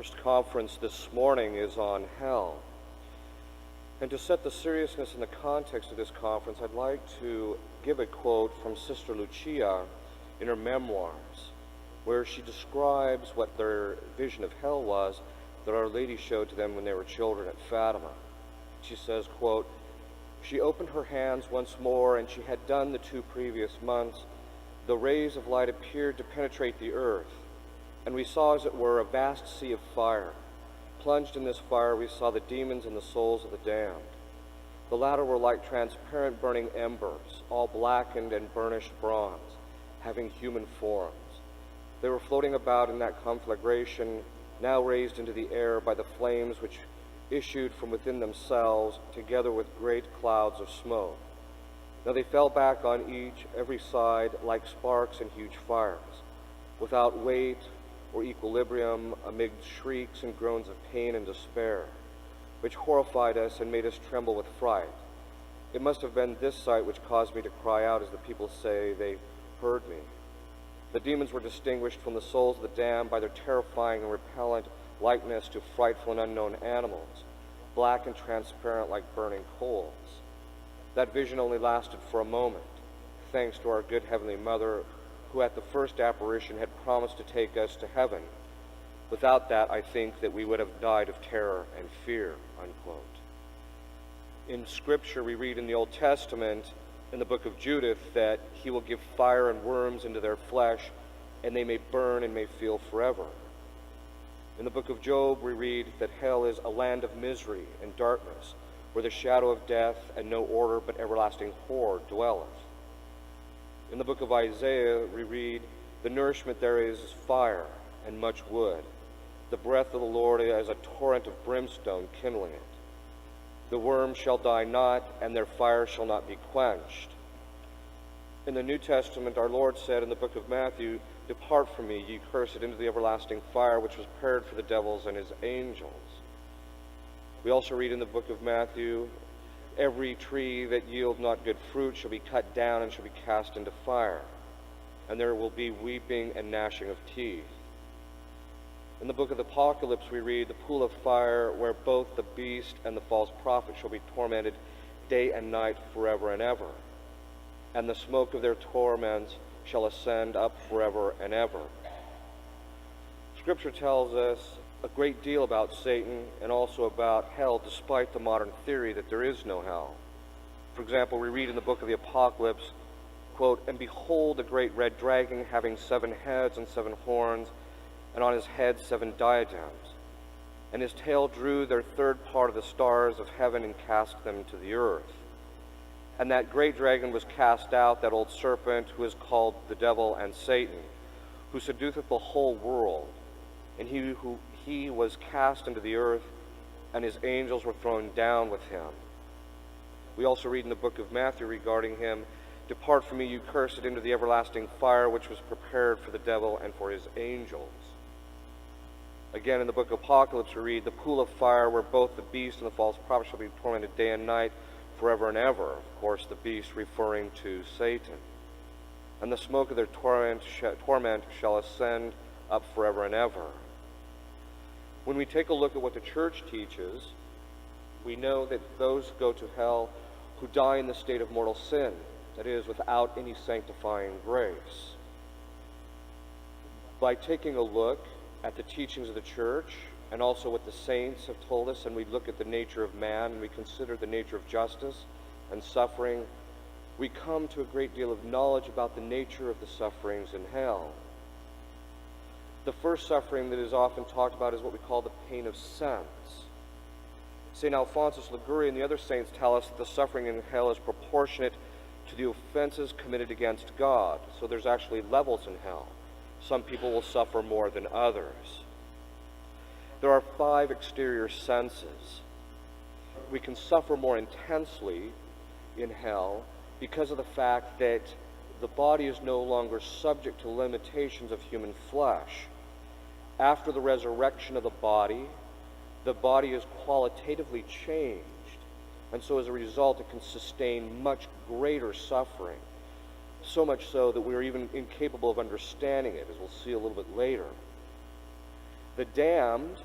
first conference this morning is on hell. And to set the seriousness and the context of this conference, I'd like to give a quote from Sister Lucia in her memoirs, where she describes what their vision of hell was that Our Lady showed to them when they were children at Fatima. She says, quote, "She opened her hands once more, and she had done the 2 previous months. The rays of light appeared to penetrate the earth, and we saw, as it were, a vast sea of fire. Plunged in this fire, we saw the demons and the souls of the damned. The latter were like transparent burning embers, all blackened and burnished bronze, having human forms. They were floating about in that conflagration, now raised into the air by the flames which issued from within themselves, together with great clouds of smoke. Now they fell back on every side, like sparks in huge fires, without weight or equilibrium, amid shrieks and groans of pain and despair, which horrified us and made us tremble with fright. It must have been this sight which caused me to cry out, as the people say they heard me. The demons were distinguished from the souls of the damned by their terrifying and repellent likeness to frightful and unknown animals, black and transparent like burning coals. That vision only lasted for a moment, thanks to our good Heavenly Mother, who at the first apparition had promised to take us to heaven. Without that, I think that we would have died of terror and fear," unquote. In Scripture, we read in the Old Testament, in the book of Judith, that he will give fire and worms into their flesh, and they may burn and may feel forever. In the book of Job, we read that hell is a land of misery and darkness, where the shadow of death and no order but everlasting horror dwelleth. In the book of Isaiah, we read, "The nourishment there is fire and much wood. The breath of the Lord is a torrent of brimstone kindling it. The worm shall die not, and their fire shall not be quenched." In the New Testament, our Lord said in the book of Matthew, "Depart from me, ye cursed, into the everlasting fire, which was prepared for the devils and his angels." We also read in the book of Matthew, "Every tree that yield not good fruit shall be cut down and shall be cast into fire, and there will be weeping and gnashing of teeth." In the book of the Apocalypse, we read, "The pool of fire, where both the beast and the false prophet shall be tormented day and night forever and ever. And the smoke of their torments shall ascend up forever and ever." Scripture tells us a great deal about Satan and also about hell, despite the modern theory that there is no hell. For example, we read in the book of the Apocalypse, quote, "And behold, a great red dragon, having 7 heads and 7 horns, and on his head 7 diadems. And his tail drew their 3rd part of the stars of heaven and cast them to the earth. And that great dragon was cast out, that old serpent, who is called the devil and Satan, who seduceth the whole world. And he was cast into the earth, and his angels were thrown down with him." We also read in the book of Matthew regarding him, "Depart from me, you cursed, into the everlasting fire, which was prepared for the devil and for his angels." Again, in the book of Apocalypse, we read, "The pool of fire, where both the beast and the false prophet shall be tormented day and night forever and ever." Of course, the beast referring to Satan. "And the smoke of their torment shall ascend up forever and ever." When we take a look at what the Church teaches, we know that those go to hell who die in the state of mortal sin, that is, without any sanctifying grace. By taking a look at the teachings of the Church and also what the saints have told us, and we look at the nature of man, and we consider the nature of justice and suffering, we come to a great deal of knowledge about the nature of the sufferings in hell. The first suffering that is often talked about is what we call the pain of sense. St. Alphonsus Ligurian and the other saints tell us that the suffering in hell is proportionate to the offenses committed against God. So there's actually levels in hell. Some people will suffer more than others. There are 5 exterior senses. We can suffer more intensely in hell because of the fact that the body is no longer subject to limitations of human flesh. After the resurrection of the body is qualitatively changed, and so as a result it can sustain much greater suffering, so much so that we are even incapable of understanding it, as we'll see a little bit later. The damned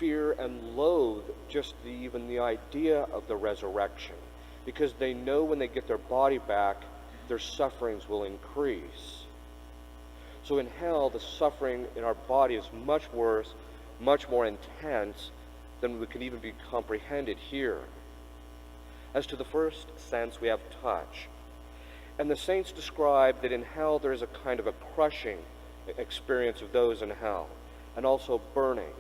fear and loathe just even the idea of the resurrection, because they know when they get their body back, their sufferings will increase. So in hell, the suffering in our body is much worse, much more intense than we can even be comprehended here. As to the first sense, we have touch. And the saints describe that in hell there is a kind of a crushing experience of those in hell, and also burning.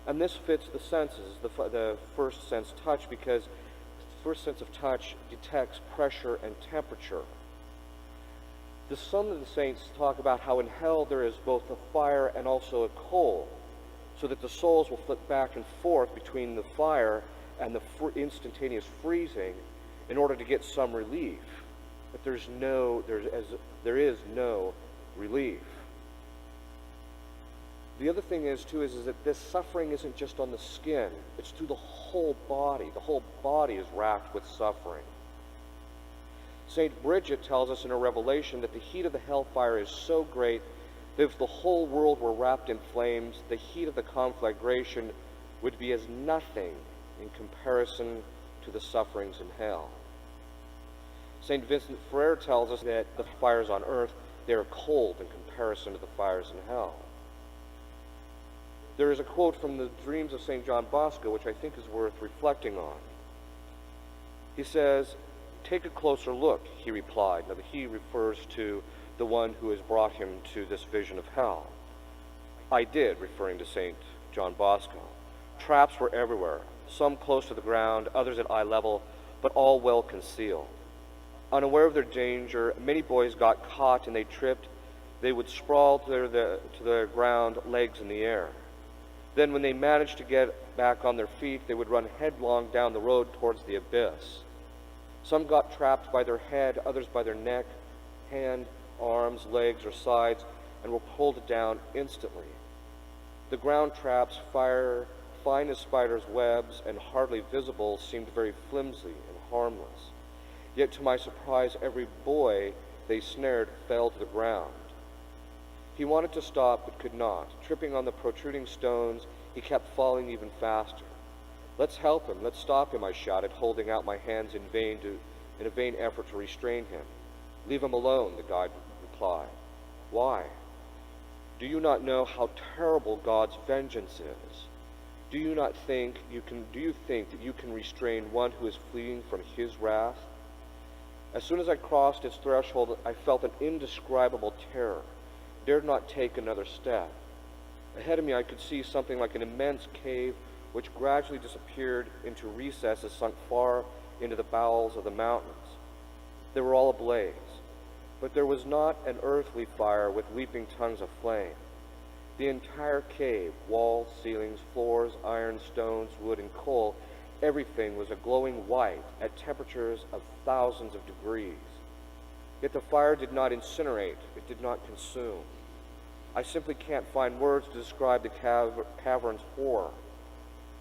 And this fits the senses, the first sense, touch, because the first sense of touch detects pressure and temperature. Some of the saints talk about how in hell there is both a fire and also a coal, so that the souls will flit back and forth between the fire and the instantaneous freezing in order to get some relief. But there is no relief. The other thing is that this suffering isn't just on the skin, it's through the whole body. The whole body is racked with suffering. St. Bridget tells us in her Revelation that the heat of the hellfire is so great that if the whole world were wrapped in flames, the heat of the conflagration would be as nothing in comparison to the sufferings in hell. St. Vincent Ferrer tells us that the fires on earth, they are cold in comparison to the fires in hell. There is a quote from the Dreams of St. John Bosco, which I think is worth reflecting on. He says, "Take a closer look," he replied. Now, he refers to the one who has brought him to this vision of hell. "I did," referring to St. John Bosco. "Traps were everywhere, some close to the ground, others at eye level, but all well concealed. Unaware of their danger, many boys got caught and they tripped. They would sprawl to the ground, legs in the air. Then when they managed to get back on their feet, they would run headlong down the road towards the abyss. Some got trapped by their head, others by their neck, hand, arms, legs, or sides, and were pulled down instantly. The ground traps, fine as spiders' webs and hardly visible, seemed very flimsy and harmless. Yet to my surprise, every boy they snared fell to the ground. He wanted to stop, but could not. Tripping on the protruding stones, he kept falling even faster. 'Let's help him, let's stop him,' I shouted, holding out my hands in a vain effort to restrain him. 'Leave him alone,' the guide replied. 'Why? Do you not know how terrible God's vengeance is? Do you think that you can restrain one who is fleeing from his wrath?' As soon as I crossed its threshold, I felt an indescribable terror, dared not take another step. Ahead of me I could see something like an immense cave which gradually disappeared into recesses sunk far into the bowels of the mountains. They were all ablaze, but there was not an earthly fire with leaping tongues of flame. The entire cave, walls, ceilings, floors, iron, stones, wood, and coal, everything was a glowing white at temperatures of thousands of degrees. Yet the fire did not incinerate, it did not consume. I simply can't find words to describe the cavern's horror.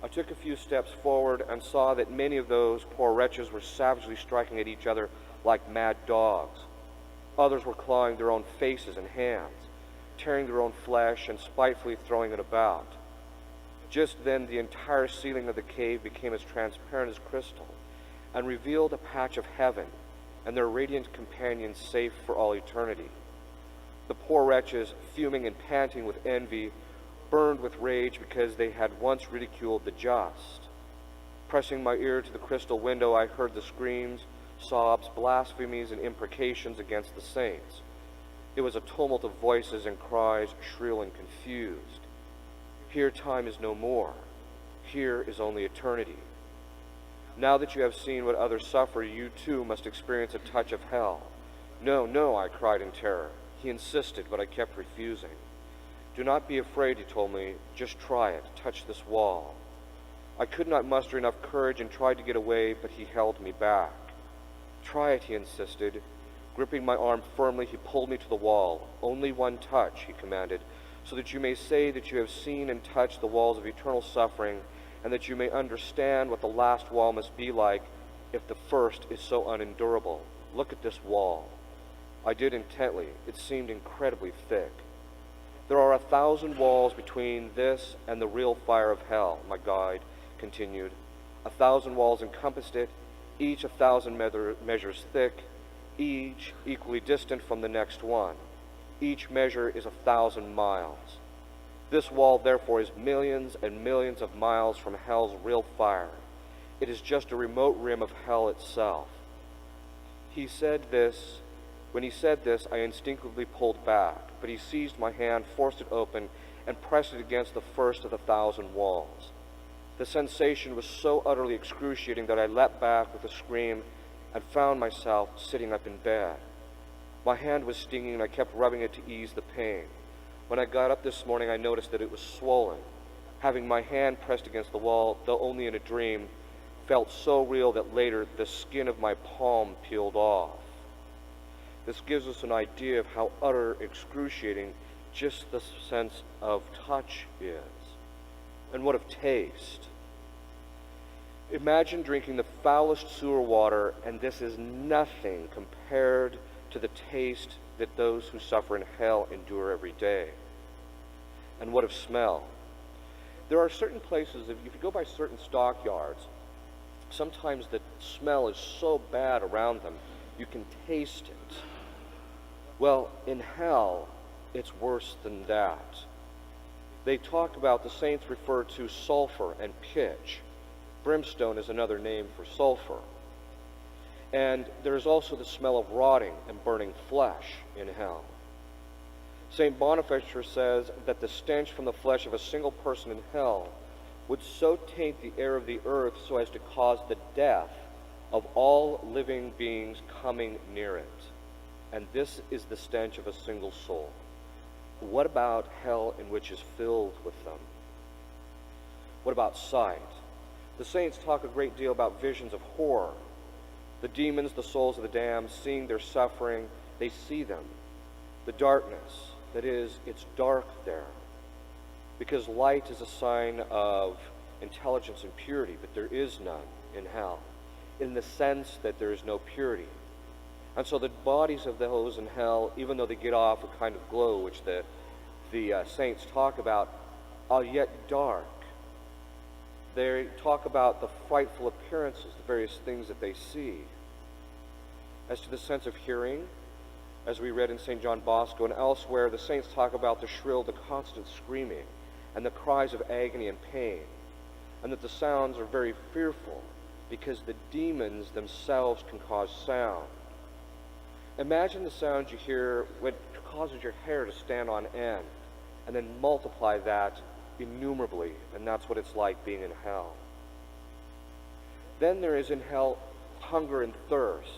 I took a few steps forward and saw that many of those poor wretches were savagely striking at each other like mad dogs. Others were clawing their own faces and hands, tearing their own flesh and spitefully throwing it about. Just then the entire ceiling of the cave became as transparent as crystal and revealed a patch of heaven and their radiant companions safe for all eternity. The poor wretches, fuming and panting with envy, burned with rage because they had once ridiculed the just. Pressing my ear to the crystal window, I heard the screams, sobs, blasphemies, and imprecations against the saints. It was a tumult of voices and cries, shrill and confused. Here time is no more. Here is only eternity. Now that you have seen what others suffer, you too must experience a touch of hell. No, no, I cried in terror. He insisted, but I kept refusing. Do not be afraid, he told me. Just try it. Touch this wall. I could not muster enough courage and tried to get away, but he held me back. Try it, he insisted. Gripping my arm firmly, he pulled me to the wall. Only one touch, he commanded, so that you may say that you have seen and touched the walls of eternal suffering, and that you may understand what the last wall must be like if the first is so unendurable. Look at this wall. I did intently. It seemed incredibly thick. There are 1,000 walls between this and the real fire of hell, my guide continued. 1,000 walls encompassed it, each 1,000 measures thick, each equally distant from the next one. Each measure is 1,000 miles. This wall, therefore, is millions and millions of miles from hell's real fire. It is just a remote rim of hell itself. When he said this, I instinctively pulled back, but he seized my hand, forced it open, and pressed it against the first of the 1,000 walls. The sensation was so utterly excruciating that I leapt back with a scream and found myself sitting up in bed. My hand was stinging, and I kept rubbing it to ease the pain. When I got up this morning, I noticed that it was swollen. Having my hand pressed against the wall, though only in a dream, felt so real that later the skin of my palm peeled off. This gives us an idea of how utter excruciating just the sense of touch is. And what of taste? Imagine drinking the foulest sewer water, and this is nothing compared to the taste that those who suffer in hell endure every day. And what of smell? There are certain places, if you go by certain stockyards, sometimes the smell is so bad around them, you can taste it. Well, in hell, it's worse than that. They talk about, the saints refer to sulfur and pitch. Brimstone is another name for sulfur. And there is also the smell of rotting and burning flesh in hell. St. Bonaventure says that the stench from the flesh of a single person in hell would so taint the air of the earth so as to cause the death of all living beings coming near it. And this is the stench of a single soul. What about hell in which is filled with them? What about sight? The saints talk a great deal about visions of horror. The demons, the souls of the damned, seeing their suffering, they see them. The darkness, that is, it's dark there. Because light is a sign of intelligence and purity, but there is none in hell, in the sense that there is no purity. And so the bodies of those in hell, even though they get off a kind of glow, which the saints talk about, are yet dark. They talk about the frightful appearances, the various things that they see. As to the sense of hearing, as we read in St. John Bosco and elsewhere, the saints talk about the shrill, the constant screaming, and the cries of agony and pain, and that the sounds are very fearful because the demons themselves can cause sound. Imagine the sounds you hear when it causes your hair to stand on end, and then multiply that innumerably, and that's what it's like being in hell. Then there is in hell hunger and thirst.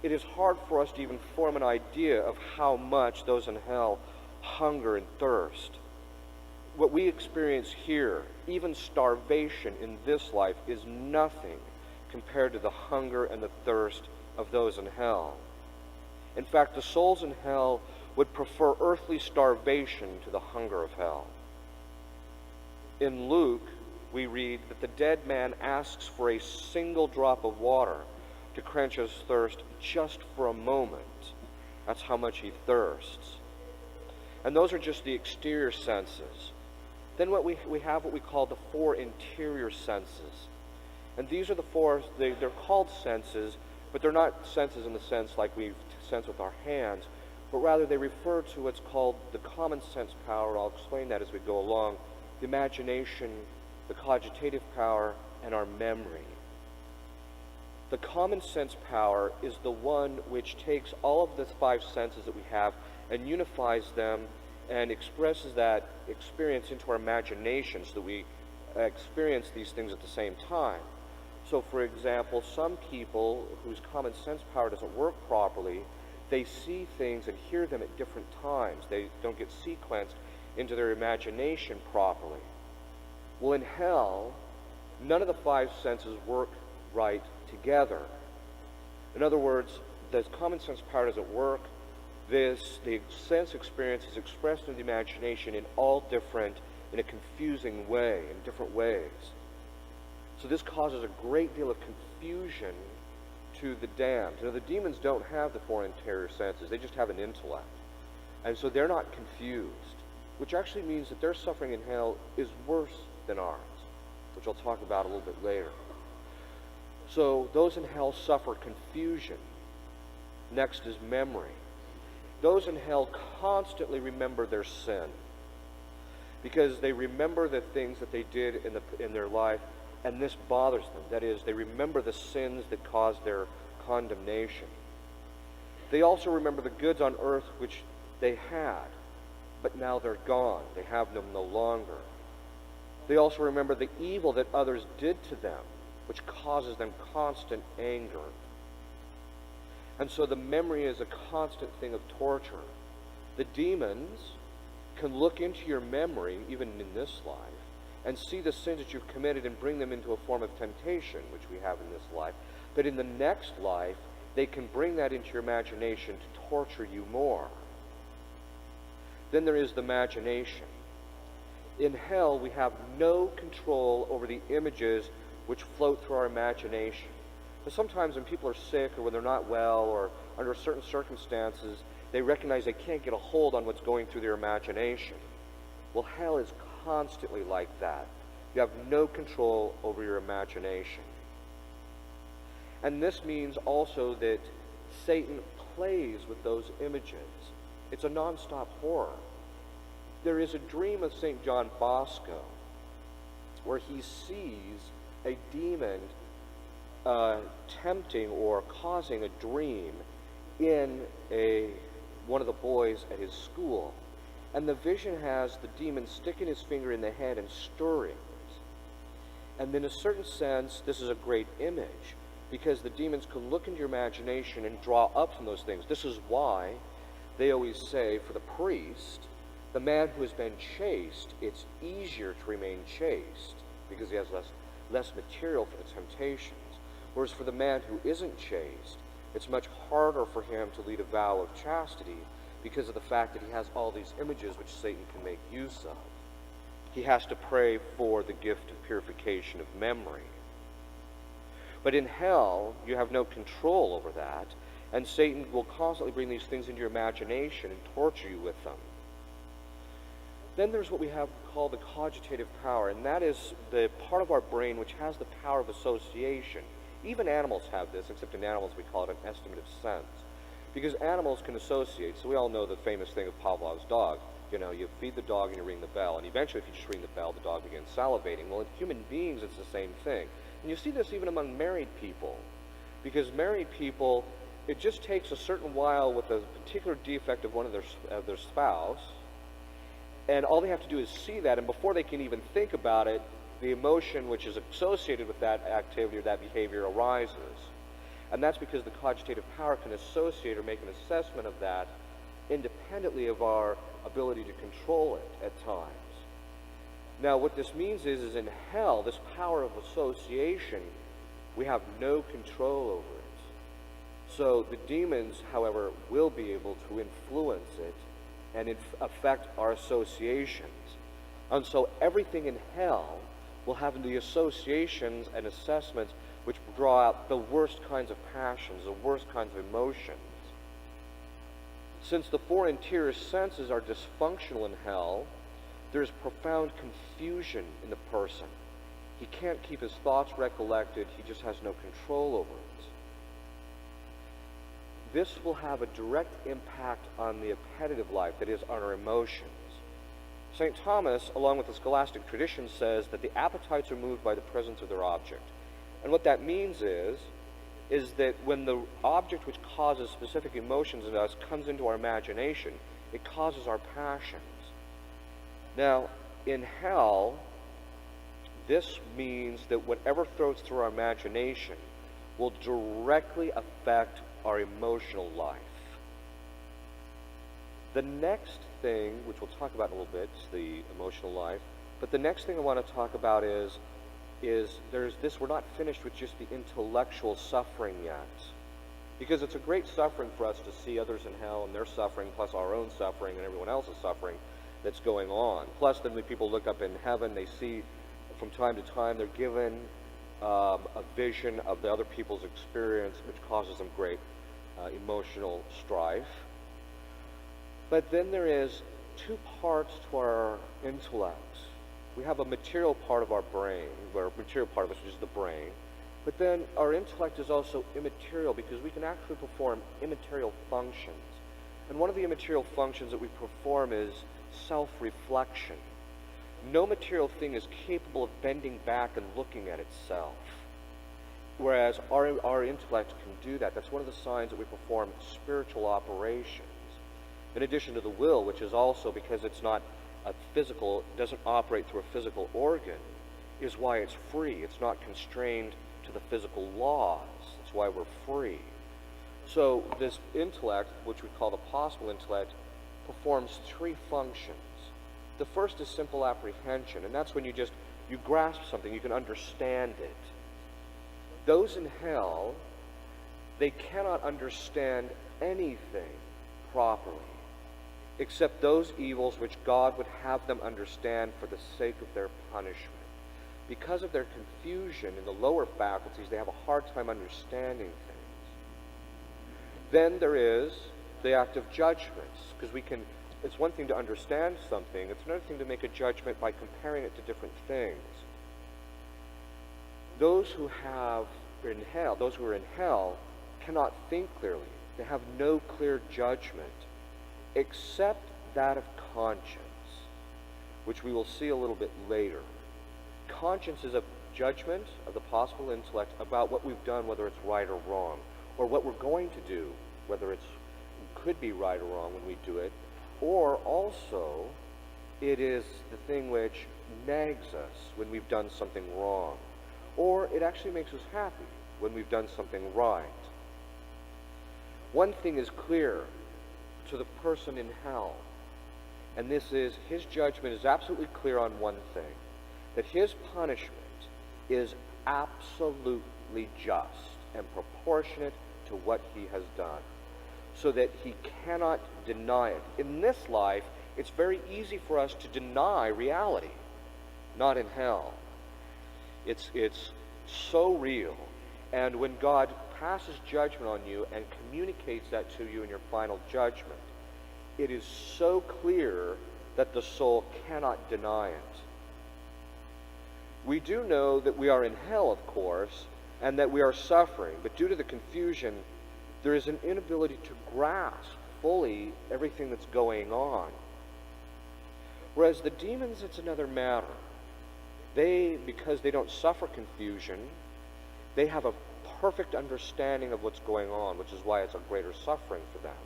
It is hard for us to even form an idea of how much those in hell hunger and thirst. What we experience here, even starvation in this life, is nothing compared to the hunger and the thirst of those in hell. In fact, the souls in hell would prefer earthly starvation to the hunger of hell. In Luke, we read that the dead man asks for a single drop of water to quench his thirst just for a moment. That's how much he thirsts. And those are just the exterior senses. Then we have what we call the four interior senses. And these are the four, they're called senses, but they're not senses in the sense like we sense with our hands, but rather they refer to what's called the common sense power. I'll explain that as we go along. The imagination, the cogitative power, and our memory. The common sense power is the one which takes all of the five senses that we have and unifies them and expresses that experience into our imagination so that we experience these things at the same time. So, for example, some people whose common sense power doesn't work properly, they see things and hear them at different times. They don't get sequenced into their imagination properly. Well, in hell, none of the five senses work right together. In other words, the common sense power doesn't work. The sense experience is expressed in the imagination in a confusing way, in different ways. So this causes a great deal of confusion to the damned. You know, the demons don't have the four interior senses. They just have an intellect. And so they're not confused. which actually means that their suffering in hell is worse than ours, which I'll talk about a little bit later. So those in hell suffer confusion. Next is memory. Those in hell constantly remember their sin because they remember the things that they did in their life, and this bothers them. That is, they remember the sins that caused their condemnation. They also remember the goods on earth which they had, but now they're gone. They have them no longer. They also remember the evil that others did to them, which causes them constant anger. And so the memory is a constant thing of torture. The demons can look into your memory, even in this life, and see the sins that you've committed and bring them into a form of temptation, which we have in this life. But in the next life, they can bring that into your imagination to torture you more. Then there is the imagination. In hell, we have no control over the images which float through our imagination. But sometimes when people are sick or when they're not well or under certain circumstances, they recognize they can't get a hold on what's going through their imagination. Well, hell is constantly like that. You have no control over your imagination. And this means also that Satan plays with those images. It's a non-stop horror. There is a dream of St. John Bosco where he sees a demon tempting or causing a dream in one of the boys at his school. And the vision has the demon sticking his finger in the head and stirring it. And in a certain sense, this is a great image, because the demons can look into your imagination and draw up from those things. This is why they always say, for the priest, the man who has been chaste, it's easier to remain chaste, because he has less material for the temptations. Whereas for the man who isn't chaste, it's much harder for him to lead a vow of chastity because of the fact that he has all these images which Satan can make use of. He has to pray for the gift of purification of memory. But in hell, you have no control over that, and Satan will constantly bring these things into your imagination and torture you with them. Then there's what we have called the cogitative power, and that is the part of our brain which has the power of association. Even animals have this, except in animals we call it an estimative sense. Because animals can associate. So we all know the famous thing of Pavlov's dog. You know, you feed the dog and you ring the bell, and eventually if you just ring the bell, the dog begins salivating. Well, in human beings it's the same thing. And you see this even among married people. Because married people, it just takes a certain while with a particular defect of one of their spouse, and all they have to do is see that, and before they can even think about it, the emotion which is associated with that activity or that behavior arises. And that's because the cogitative power can associate or make an assessment of that independently of our ability to control it at times. Now, what this means is in hell, this power of association, we have no control over it. So the demons, however, will be able to influence it and affect our associations. And so everything in hell will have the associations and assessments which draw out the worst kinds of passions, the worst kinds of emotions. Since the four interior senses are dysfunctional in hell, there's profound confusion in the person. He can't keep his thoughts recollected, he just has no control over it. This will have a direct impact on the appetitive life, that is, on our emotions. St. Thomas, along with the scholastic tradition, says that the appetites are moved by the presence of their object. And what that means is that when the object which causes specific emotions in us comes into our imagination, it causes our passions. Now, in hell, this means that whatever flows through our imagination will directly affect our emotional life. The next thing, which we'll talk about in a little bit, is the emotional life. But the next thing I want to talk about is there's this, we're not finished with just the intellectual suffering yet. Because it's a great suffering for us to see others in hell and their suffering, plus our own suffering and everyone else's suffering that's going on. Plus, then when people look up in heaven, they see from time to time they're given a vision of the other people's experience, which causes them great emotional strife. But then there is two parts to our intellect. We have a material part of our brain, or material part of us, which is the brain. But then our intellect is also immaterial because we can actually perform immaterial functions. And one of the immaterial functions that we perform is self-reflection. No material thing is capable of bending back and looking at itself, whereas our intellect can do that. That's one of the signs that we perform spiritual operations. In addition to the will, which is also, because it's not a physical, doesn't operate through a physical organ, is why it's free. It's not constrained to the physical laws. That's why we're free. So this intellect, which we call the possible intellect, performs three functions. The first is simple apprehension, and that's when you grasp something, you can understand it. Those in hell, they cannot understand anything properly, except those evils which God would have them understand for the sake of their punishment. Because of their confusion in the lower faculties, they have a hard time understanding things. Then there is the act of judgments, because it's one thing to understand something, it's another thing to make a judgment by comparing it to different things. Those who are in hell cannot think clearly. They have no clear judgment, except that of conscience, which we will see a little bit later. Conscience is a judgment of the possible intellect about what we've done, whether it's right or wrong, or what we're going to do, whether it could be right or wrong when we do it, or also it is the thing which nags us when we've done something wrong, or it actually makes us happy when we've done something right. One thing is clear to the person in hell, and this is his judgment is absolutely clear on one thing, that his punishment is absolutely just and proportionate to what he has done, so that he cannot deny it. In this life, it's very easy for us to deny reality. Not in hell. It's so real. And when God passes judgment on you and communicates that to you in your final judgment, it is so clear that the soul cannot deny it. We do know that we are in hell, of course, and that we are suffering, but due to the confusion, there is an inability to grasp fully everything that's going on. Whereas the demons, it's another matter. Because they don't suffer confusion, they have a perfect understanding of what's going on, which is why it's a greater suffering for them.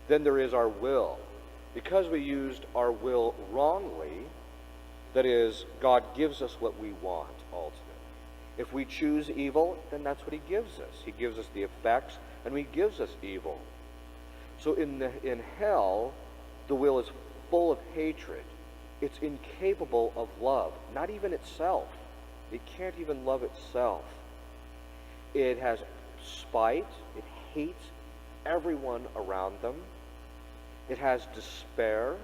Then there is our will. Because we used our will wrongly, that is, God gives us what we want, ultimately. If we choose evil, then that's what he gives us. He gives us the effects, and he gives us evil. So in hell, the will is full of hatred. It's incapable of love, not even itself. It can't even love itself. It has spite. It hates everyone around them. It has despair,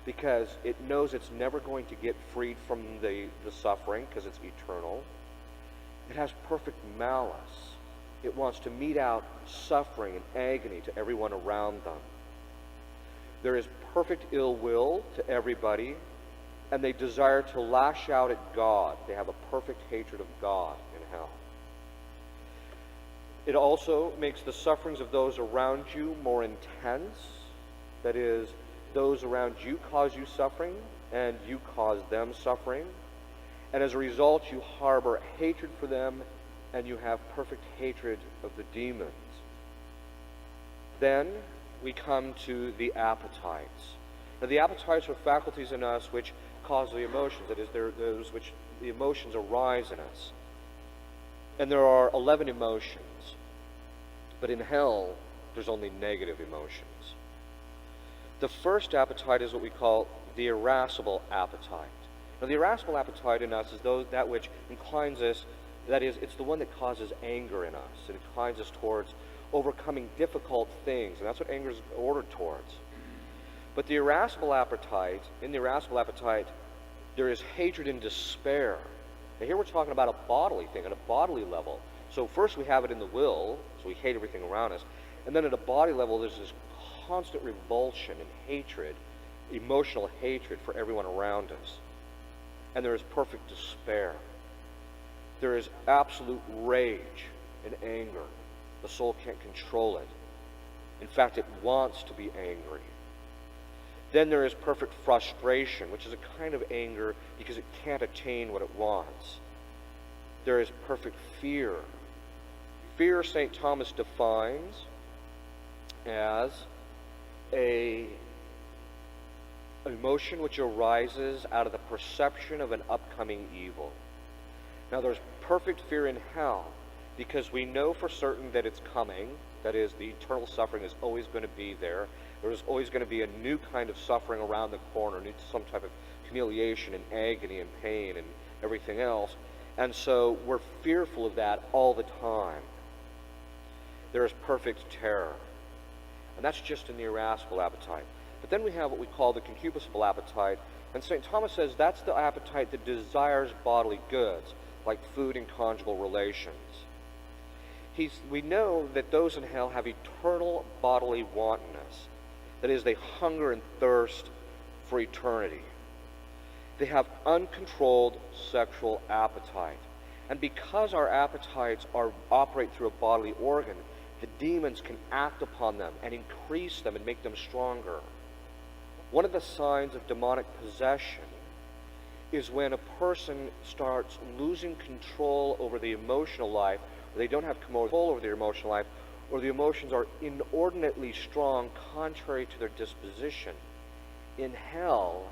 because it knows it's never going to get freed from the suffering, because it's eternal. It has perfect malice. It wants to mete out suffering and agony to everyone around them. There is perfect ill will to everybody, and they desire to lash out at God. They have a perfect hatred of God in hell. It also makes the sufferings of those around you more intense. That is, those around you cause you suffering, and you cause them suffering. And as a result, you harbor hatred for them, and you have perfect hatred of the demons. Then we come to the appetites. Now, the appetites are faculties in us which cause the emotions. That is, they're those which the emotions arise in us. And there are 11 emotions. But in hell, there's only negative emotions. The first appetite is what we call the irascible appetite. Now, the irascible appetite in us is that which inclines us, that is, it's the one that causes anger in us. It inclines us towards overcoming difficult things, and that's what anger is ordered towards. But the irascible appetite, in the irascible appetite, there is hatred and despair. Now, here we're talking about a bodily thing, at a bodily level. So first we have it in the will, so we hate everything around us. And then at a body level, there's this constant revulsion and hatred, emotional hatred for everyone around us. And there is perfect despair. There is absolute rage and anger. The soul can't control it. In fact, it wants to be angry. Then there is perfect frustration, which is a kind of anger because it can't attain what it wants. There is perfect fear. Fear, St. Thomas defines as an emotion which arises out of the perception of an upcoming evil. Now, there's perfect fear in hell because we know for certain that it's coming. That is, the eternal suffering is always going to be there. There's always going to be a new kind of suffering around the corner, some type of humiliation and agony and pain and everything else. And so we're fearful of that all the time. There is perfect terror. And that's just in the irascible appetite. But then we have what we call the concupiscible appetite. And St. Thomas says that's the appetite that desires bodily goods, like food and conjugal relations. We know that those in hell have eternal bodily wantonness. That is, they hunger and thirst for eternity. They have uncontrolled sexual appetite. And because our appetites operate through a bodily organ, the demons can act upon them and increase them and make them stronger. One of the signs of demonic possession is when a person starts losing control over the emotional life, or they don't have control over their emotional life, or the emotions are inordinately strong contrary to their disposition. In hell,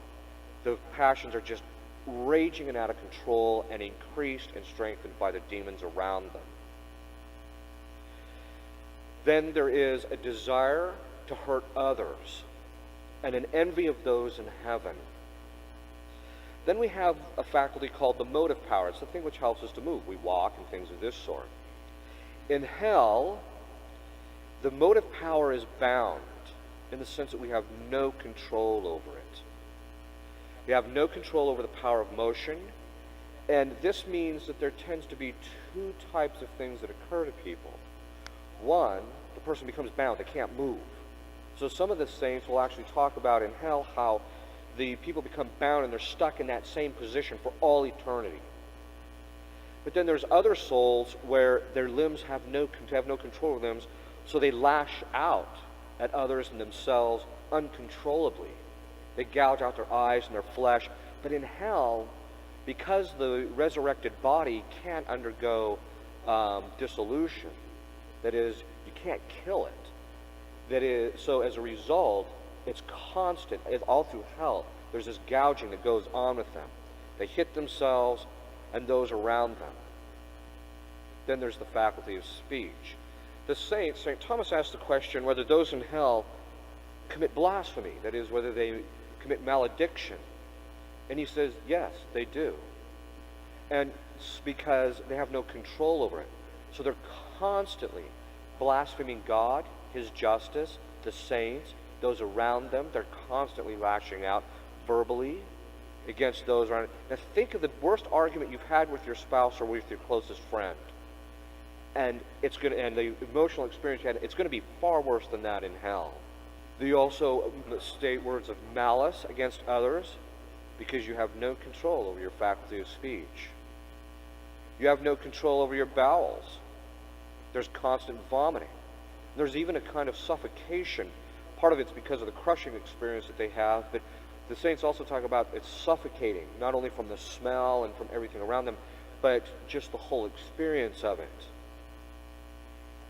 the passions are just raging and out of control and increased and strengthened by the demons around them. Then there is a desire to hurt others and an envy of those in heaven. Then we have a faculty called the motive power. It's the thing which helps us to move. We walk and things of this sort. In hell, the motive power is bound in the sense that we have no control over it. We have no control over the power of motion, and this means that there tends to be two types of things that occur to people. One, the person becomes bound, they can't move. So some of the saints will actually talk about in hell how the people become bound and they're stuck in that same position for all eternity. But then there's other souls where their limbs have no control over limbs, so they lash out at others and themselves uncontrollably. They gouge out their eyes and their flesh. But in hell, because the resurrected body can't undergo dissolution, that is, you can't kill it. So as a result, it's constant. All through hell, there's this gouging that goes on with them. They hit themselves and those around them. Then there's the faculty of speech. The saints, St. Thomas asked the question whether those in hell commit blasphemy, that is, whether they commit malediction. And he says, yes, they do. And it's because they have no control over it. So they're constantly blaspheming God, His justice, the saints, those around them. They're constantly lashing out verbally against those around. Now think of the worst argument you've had with your spouse or with your closest friend. And the emotional experience you had, it's going to be far worse than that in hell. They also state words of malice against others because you have no control over your faculty of speech. You have no control over your bowels. There's constant vomiting. There's even a kind of suffocation. Part of it's because of the crushing experience that they have, but the saints also talk about it's suffocating, not only from the smell and from everything around them, but just the whole experience of it.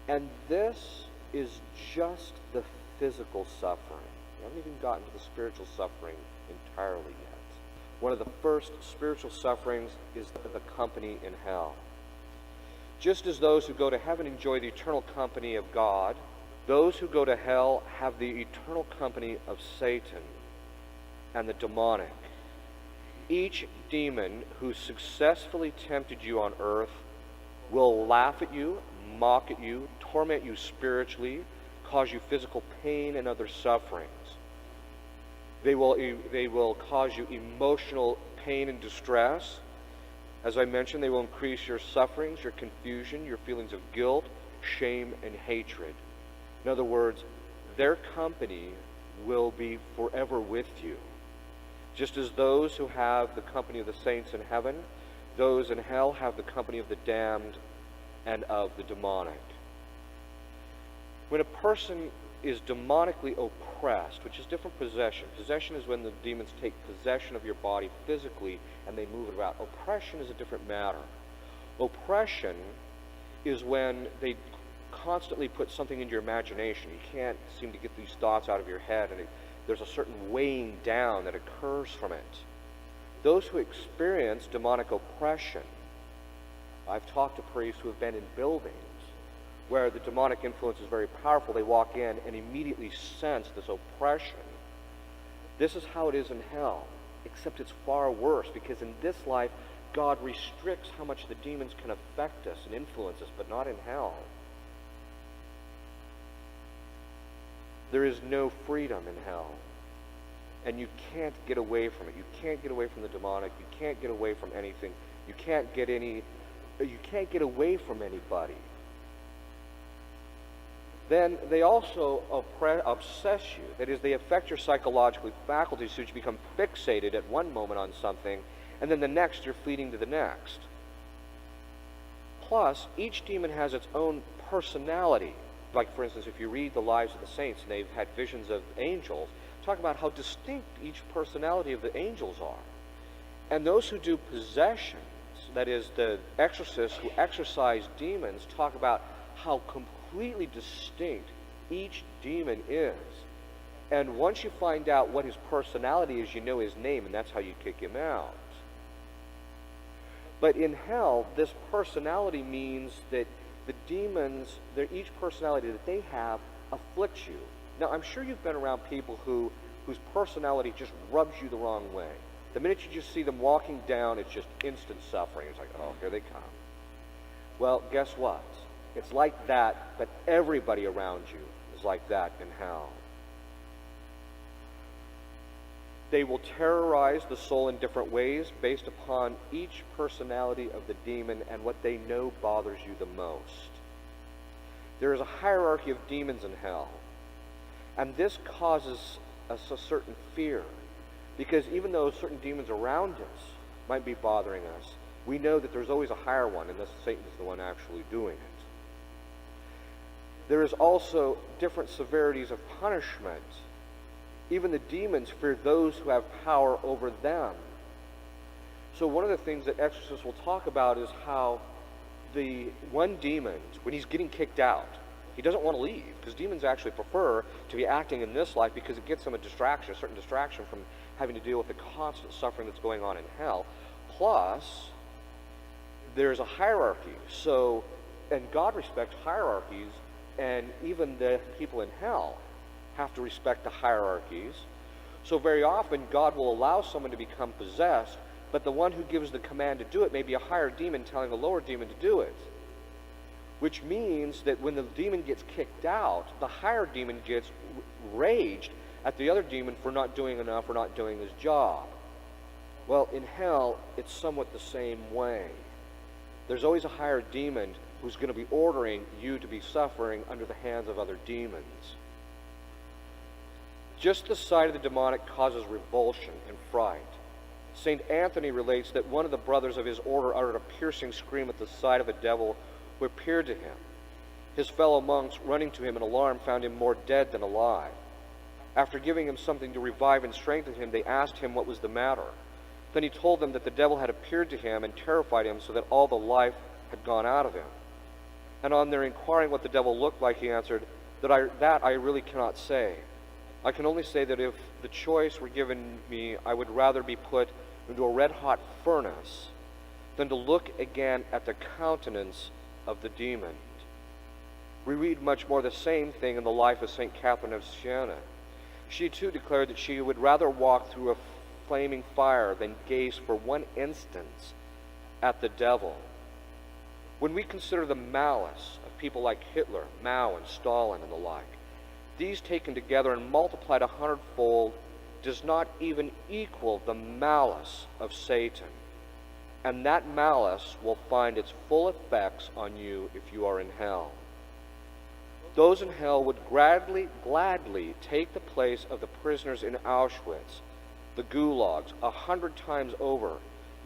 And this is just the physical suffering. We haven't even gotten to the spiritual suffering entirely yet. One of the first spiritual sufferings is the company in hell. Just as those who go to heaven enjoy the eternal company of God, those who go to hell have the eternal company of Satan and the demonic. Each demon who successfully tempted you on earth will laugh at you, mock at you, torment you spiritually, cause you physical pain and other sufferings. They will cause you emotional pain and distress. As I mentioned, they will increase your sufferings, your confusion, your feelings of guilt, shame, and hatred. In other words, their company will be forever with you. Just as those who have the company of the saints in heaven, those in hell have the company of the damned and of the demonic. When a person is demonically oppressed, which is different possession. Possession is when the demons take possession of your body physically and they move it about. Oppression is a different matter. Oppression is when they constantly put something into your imagination. You can't seem to get these thoughts out of your head, and there's a certain weighing down that occurs from it. Those who experience demonic oppression, I've talked to priests who have been in buildings where the demonic influence is very powerful. They walk in and immediately sense this oppression. This is how it is in hell, except it's far worse, because in this life, God restricts how much the demons can affect us and influence us, but not in hell. There is no freedom in hell, and you can't get away from it. You can't get away from the demonic. You can't get away from anything. You can't get away from anybody. Then they also obsess you. That is, they affect your psychological faculties so that you become fixated at one moment on something, and then the next you're fleeting to the next. Plus, each demon has its own personality. Like, for instance, if you read the lives of the saints and they've had visions of angels, talk about how distinct each personality of the angels are. And those who do possessions, that is, the exorcists who exorcise demons, talk about how completely distinct each demon is. And once you find out what his personality is, you know his name, and that's how you kick him out. But in hell, this personality means that the demons, each personality that they have afflicts you. Now, I'm sure you've been around people whose personality just rubs you the wrong way. The minute you just see them walking down, it's just instant suffering. It's like, oh, here they come. Well, guess what? It's like that, but everybody around you is like that in hell. They will terrorize the soul in different ways based upon each personality of the demon and what they know bothers you the most. There is a hierarchy of demons in hell, and this causes us a certain fear, because even though certain demons around us might be bothering us, we know that there's always a higher one, and thus Satan is the one actually doing it. There is also different severities of punishment. Even the demons fear those who have power over them. So one of the things that exorcists will talk about is how the one demon, when he's getting kicked out, he doesn't want to leave, because demons actually prefer to be acting in this life because it gets them a distraction, a certain distraction from having to deal with the constant suffering that's going on in hell. Plus, there's a hierarchy. So, and God respects hierarchies, and even the people in hell have to respect the hierarchies. So very often God will allow someone to become possessed, but the one who gives the command to do it may be a higher demon telling a lower demon to do it. Which means that when the demon gets kicked out, the higher demon gets raged at the other demon for not doing enough or not doing his job. Well, in hell, it's somewhat the same way. There's always a higher demon who's going to be ordering you to be suffering under the hands of other demons. Just the sight of the demonic causes revulsion and fright. St. Anthony relates that one of the brothers of his order uttered a piercing scream at the sight of a devil who appeared to him. His fellow monks, running to him in alarm, found him more dead than alive. After giving him something to revive and strengthen him, they asked him what was the matter. Then he told them that the devil had appeared to him and terrified him so that all the life had gone out of him. And on their inquiring what the devil looked like, he answered, that I really cannot say. I can only say that if the choice were given me, I would rather be put into a red-hot furnace than to look again at the countenance of the demon. We read much more the same thing in the life of St. Catherine of Siena. She too declared that she would rather walk through a flaming fire than gaze for one instant at the devil. When we consider the malice of people like Hitler, Mao, and Stalin, and the like, these taken together and multiplied 100-fold does not even equal the malice of Satan. And that malice will find its full effects on you if you are in hell. Those in hell would gladly take the place of the prisoners in Auschwitz, the gulags, 100 times over,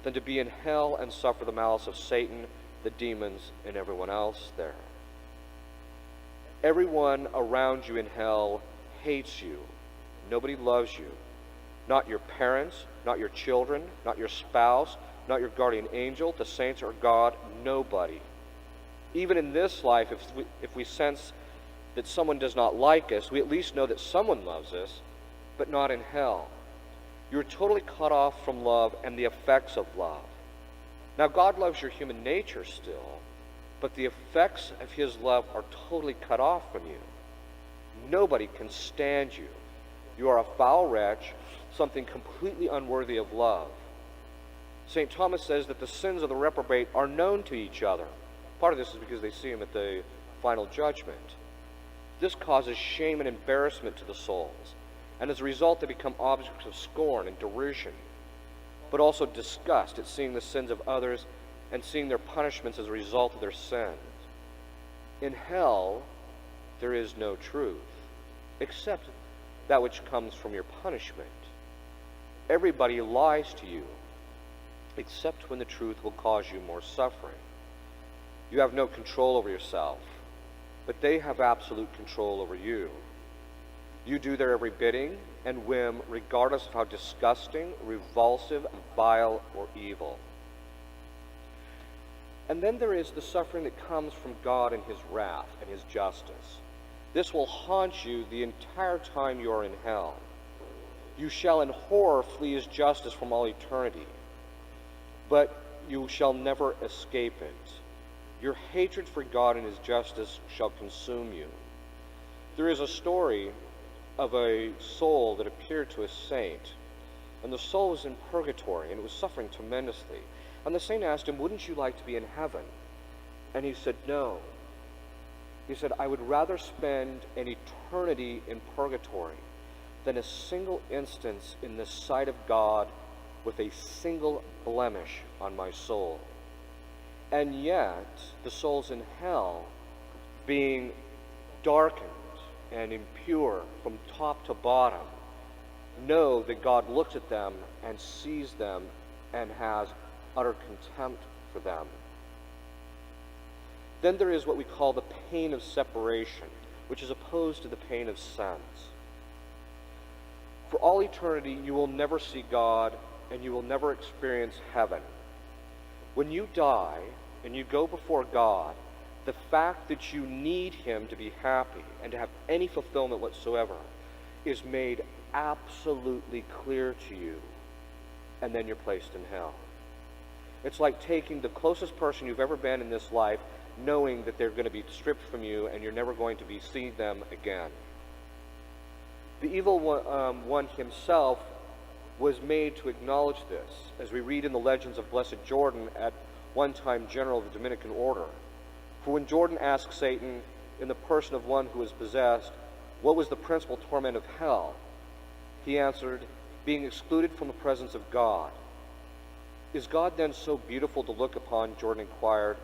than to be in hell and suffer the malice of Satan, the demons, and everyone else there. Everyone around you in hell hates you. Nobody loves you. Not your parents, not your children, not your spouse, not your guardian angel, the saints, or God. Nobody. Even in this life, if we sense that someone does not like us, we at least know that someone loves us, but not in hell. You're totally cut off from love and the effects of love. Now, God loves your human nature still, but the effects of his love are totally cut off from you. Nobody can stand you. You are a foul wretch, something completely unworthy of love. St. Thomas says that the sins of the reprobate are known to each other. Part of this is because they see him at the final judgment. This causes shame and embarrassment to the souls, and as a result they become objects of scorn and derision, but also disgust at seeing the sins of others and seeing their punishments as a result of their sins. In hell, there is no truth, except that which comes from your punishment. Everybody lies to you, except when the truth will cause you more suffering. You have no control over yourself, but they have absolute control over you. You do their every bidding and whim, regardless of how disgusting, revulsive, vile, or evil. And then there is the suffering that comes from God and his wrath and his justice. This will haunt you the entire time you are in hell. You shall in horror flee his justice from all eternity, but you shall never escape it. Your hatred for God and his justice shall consume you. There is a story of a soul that appeared to a saint, and the soul was in purgatory, and it was suffering tremendously. And the saint asked him, "Wouldn't you like to be in heaven?" And he said, "No." He said, "I would rather spend an eternity in purgatory than a single instance in the sight of God with a single blemish on my soul." And yet, the souls in hell, being darkened and impure from top to bottom, know that God looks at them and sees them and has utter contempt for them. Then there is what we call the pain of separation, which is opposed to the pain of sense. For all eternity, you will never see God, and you will never experience heaven. When you die and you go before God, the fact that you need him to be happy and to have any fulfillment whatsoever is made absolutely clear to you, and then you're placed in hell. It's like taking the closest person you've ever been in this life, knowing that they're going to be stripped from you and you're never going to be seeing them again. The evil one himself was made to acknowledge this, as we read in the legends of Blessed Jordan, at one time general of the Dominican order. For when Jordan asked Satan, in the person of one who was possessed, what was the principal torment of hell, he answered, being excluded from the presence of God. Is God then so beautiful to look upon? Jordan inquired.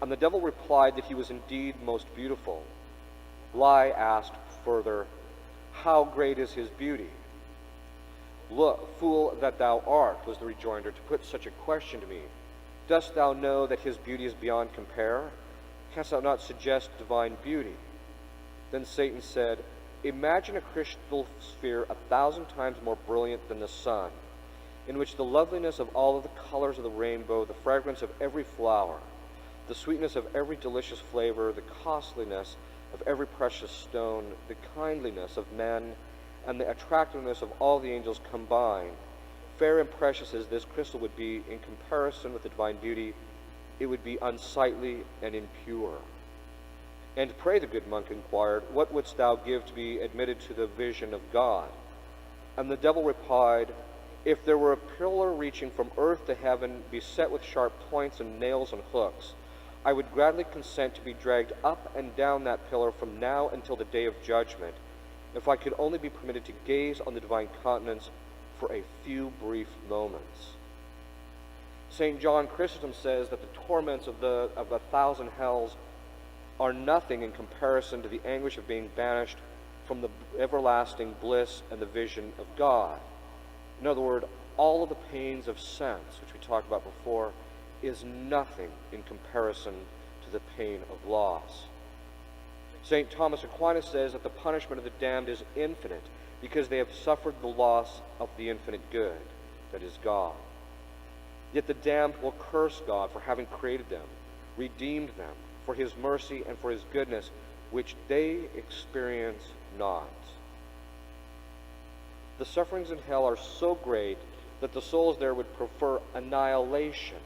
And the devil replied that he was indeed most beautiful. Lie asked further, how great is his beauty? Look, fool that thou art, was the rejoinder, to put such a question to me. Dost thou know that his beauty is beyond compare? Canst thou not suggest divine beauty? Then Satan said, imagine a crystal sphere 1,000 times more brilliant than the sun, in which the loveliness of all of the colors of the rainbow, the fragrance of every flower, the sweetness of every delicious flavor, the costliness of every precious stone, the kindliness of men, and the attractiveness of all the angels combined, fair and precious as this crystal would be in comparison with the divine beauty, it would be unsightly and impure. And pray, the good monk inquired, what wouldst thou give to be admitted to the vision of God? And the devil replied, if there were a pillar reaching from earth to heaven, beset with sharp points and nails and hooks, I would gladly consent to be dragged up and down that pillar from now until the day of judgment, if I could only be permitted to gaze on the divine countenance for a few brief moments. St. John Chrysostom says that the torments of 1,000 hells are nothing in comparison to the anguish of being banished from the everlasting bliss and the vision of God. In other words, all of the pains of sense, which we talked about before, is nothing in comparison to the pain of loss. St. Thomas Aquinas says that the punishment of the damned is infinite because they have suffered the loss of the infinite good, that is God. Yet the damned will curse God for having created them, redeemed them, for his mercy and for his goodness, which they experience not. The sufferings in hell are so great that the souls there would prefer annihilation,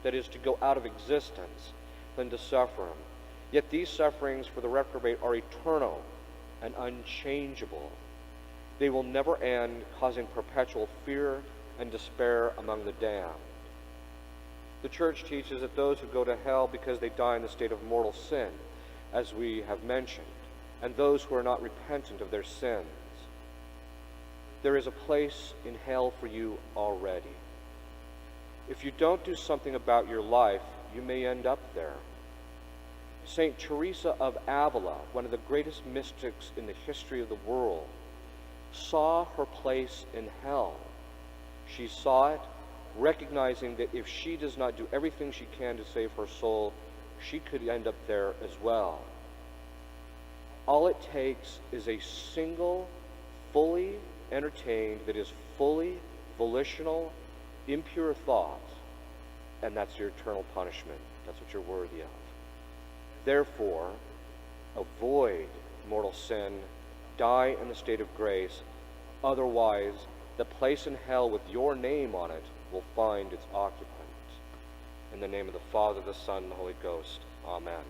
that is, to go out of existence, than to suffer them. Yet these sufferings for the reprobate are eternal and unchangeable. They will never end, causing perpetual fear and despair among the damned. The Church teaches that those who go to hell because they die in the state of mortal sin, as we have mentioned, and those who are not repentant of their sins. There is a place in hell for you already. If you don't do something about your life, you may end up there. St. Teresa of Avila, one of the greatest mystics in the history of the world, saw her place in hell. She saw it, recognizing that if she does not do everything she can to save her soul, she could end up there as well. All it takes is a single, fully entertained, that is fully volitional, impure thought, and that's your eternal punishment. That's what you're worthy of. Therefore, avoid mortal sin, die in the state of grace, otherwise the place in hell with your name on it will find its occupant. In the name of the Father, the Son, and the Holy Ghost. Amen.